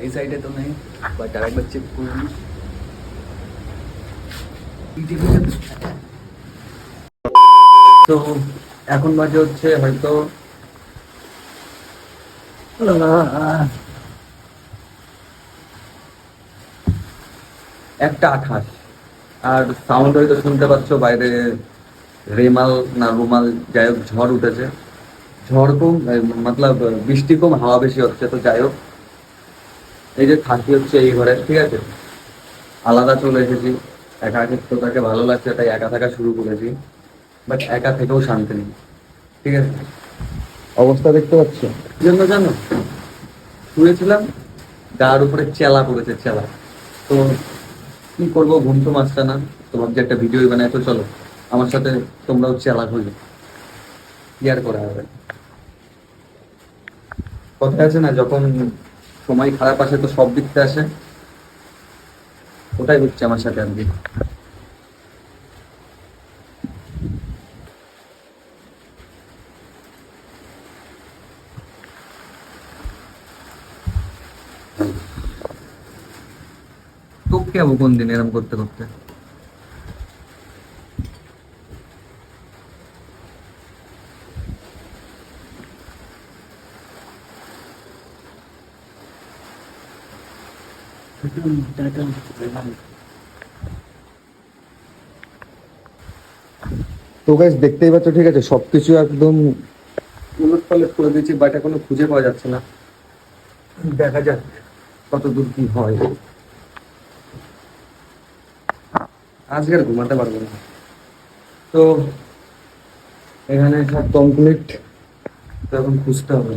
এই সাইডে তো নেই, বাট আরেকবার চেক করবি। তো এখন বাজে হচ্ছে হয়তো একটা 28, আর সাউন্ড হয়তো শুনতে পাচ্ছ বাইরে রেমাল না রুমাল, যাই হোক ঝড় উঠেছে। ঝড় কম মতলব বৃষ্টি কম, হাওয়া বেশি হচ্ছে। তো যাই হোক, এই যে থাকি হচ্ছে এই ঘরে, ঠিক আছে। আলাদা চলে এসেছি, একাকিত্বটাকে ভালো লাগছে তাই একা থাকা শুরু করেছি। বাট একা থেকেও শান্তি নেই, ঠিক আছে। অবস্থা দেখতে পাচ্ছ, কি জন্য জানো? শুয়েছিলাম, গার উপরে চেলা পড়েছে, চেলা। তো কি করবো, ঘুম তো আসছে না। তো ভাবছি একটা ভিডিও বানাই, তো চলো আমার সাথে তোমরাও চেলা খুঁজো, কি আর করা হবে। কথা আছে না, যখন সময় খারাপ আসে তো সব দিকতে আসে, ওটাই হচ্ছে আমার সাথে আর কি। তোকে যাবো কোন দিন এরম করতে করতে। তো গাইস দেখতেই পাচ্ছ, ঠিক আছে, সবকিছু একদম উলট পালট করে দিয়েছি, বাট এখনো খুঁজে পাওয়া যাচ্ছে না। দেখা যাক কত দূর কি হয়। আজকে আর ঘুমাতে পারবো না। তো এখানে সব কমপ্লিট, তো এখন খুঁজতে হবে।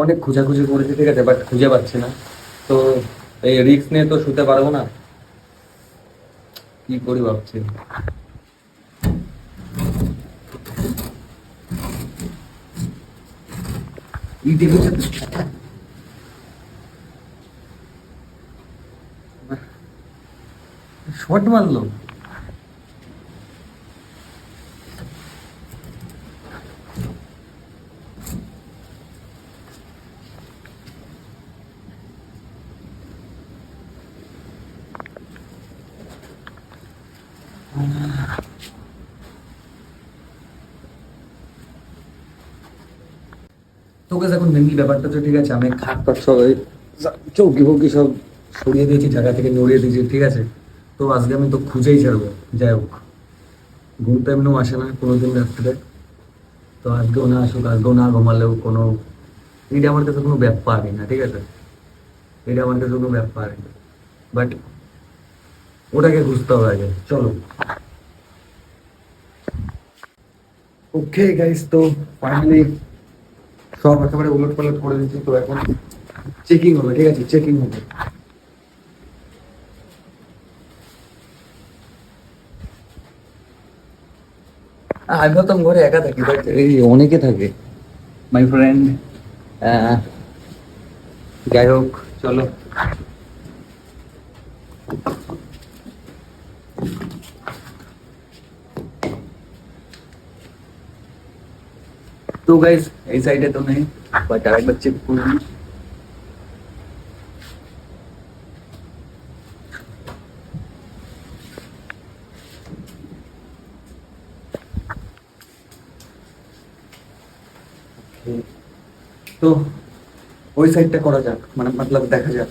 অনেক খোঁজাখুঁজি করেছি, ঠিক আছে, বাট খুঁজে পাচ্ছি না। তো এই রিস্ক নিয়ে তো শুতে পারবো না, কি করি ভাবছি। শট মারলো। তো গাইস এখন মেনলি ব্যাপারটা তো ঠিক আছে, আমি খাট টাট সব চৌকি ফৌকি সব সরিয়ে দিয়েছি, জায়গা থেকে নড়িয়ে দিয়েছি, ঠিক আছে। তো আজকে আমি তো খুঁজেই ছাড়বো। যাই হোক, ঘুম তো এমনিও আসে না কোনোদিন রাত্রে। তো আজকেও না আসুক, আজকেও না ঘুমালেও কোনো, এটা আমার কাছে কোনো ব্যাপারই না, ঠিক আছে। এটা আমার কাছে কোনো ব্যাপারই না, বাট ওটাকে খুঁজতে হবে আগে, চলো। ওকে গাইস, তো ফাইনালি সব একেবারে উলট পালট করে দিচ্ছি। তো এখন চেকিং হবে, ঠিক আছে, চেকিং হবে। আমি ভাবতাম ঘরে একা থাকি, বাট এই অনেকে থাকে মাই ফ্রেন্ড। যাই হোক, চলো। তো গাইস এই সাইডে তো নেই, বাট আরেকবার চেক করবি। তো ওই সাইডটা করা যাক, মানে মতলব দেখা যাক।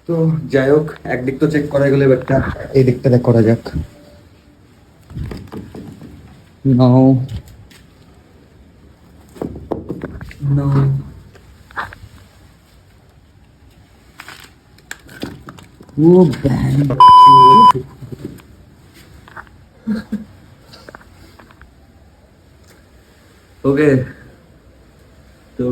তো যাই হোক, একদিক তো চেক করা গেলে, এবারটা এই দিকটা দেখ করা যাক। নাও নাও, ও ব্যাং, ওকে, তো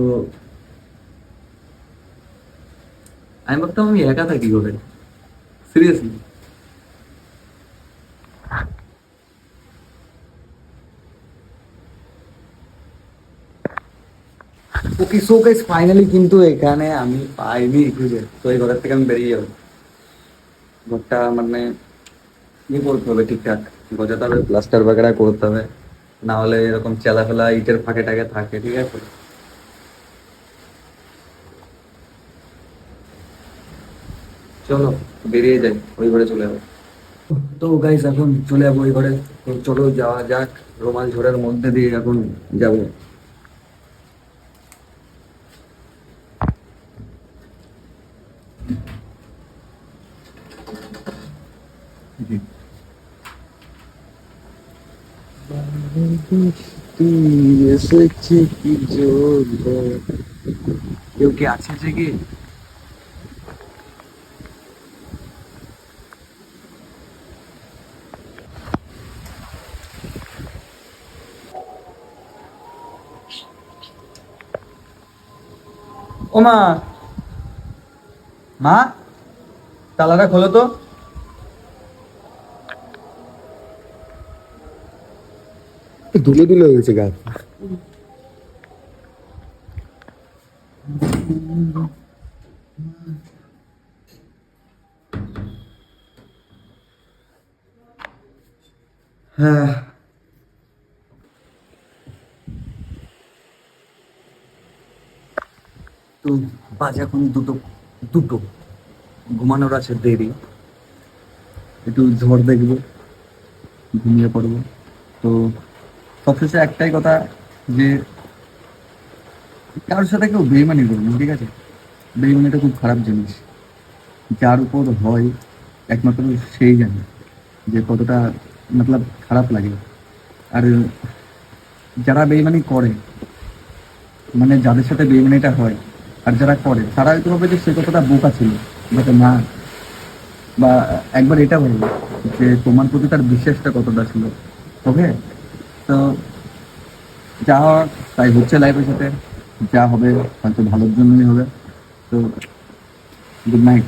আমি ভাবতাম আমি একা থাকি করে, সিরিয়াসলি। ওকে, সো গাইস ফাইনালি কিন্তু এখানে আমি পাইনি খুঁজে, তো এই ঘরের থেকে আমি বেরিয়ে যাবো। ঘরটা মানে ইয়ে করতে হবে ঠিকঠাক, গোছাতে হবে, প্লাস্টার বাগেরা করতে হবে, না হলে এরকম চেলা ফেলা ইটের ফাঁকে টাকে থাকে, ঠিক আছে। চলো বেরিয়ে যাই, ওই ঘরে চলে যাবো। তো গাইস এখন চলে যাবো ওই ঘরে। তো চলো যাওয়া যাক, রোমাল ঝড়ের মধ্যে দিয়ে এখন যাবো। বৃষ্টি এসেছে কি জোর, কেউ কি আছে যে কি? ও মা, মা তালাটা খোলো তো। ধুলো ধুলো হয়েছে গাছ। হ্যাঁ, তো বাজে এখন দুটো, দুটো ঘুমানোর আছে দেরি, একটু ঝড় দেখবো, ঘুমিয়ে পড়বো। তো সবশেষে একটাই কথা, যে কারোর সাথে কেউ বেইমানি করবো না, ঠিক আছে। বেইমানিটা খুব খারাপ জিনিস, যার উপর হয় একমাত্র সেই জানে যে কতটা মতলব খারাপ লাগে। আর যারা বেইমানি করে, মানে যাদের সাথে বেইমানিটা হয় আর যারা করে, তারা হয়তো ভাবে যে সে কতটা বোকা ছিল, বাট না। বা একবার এটা বলবো যে তোমার প্রতি তার বিশ্বাসটা কতটা ছিল। ওকে, তো যা হওয়ার তাই হচ্ছে লাইফের সাথে, যা হবে হয়তো ভালোর জন্যই হবে। তো গুড নাইট।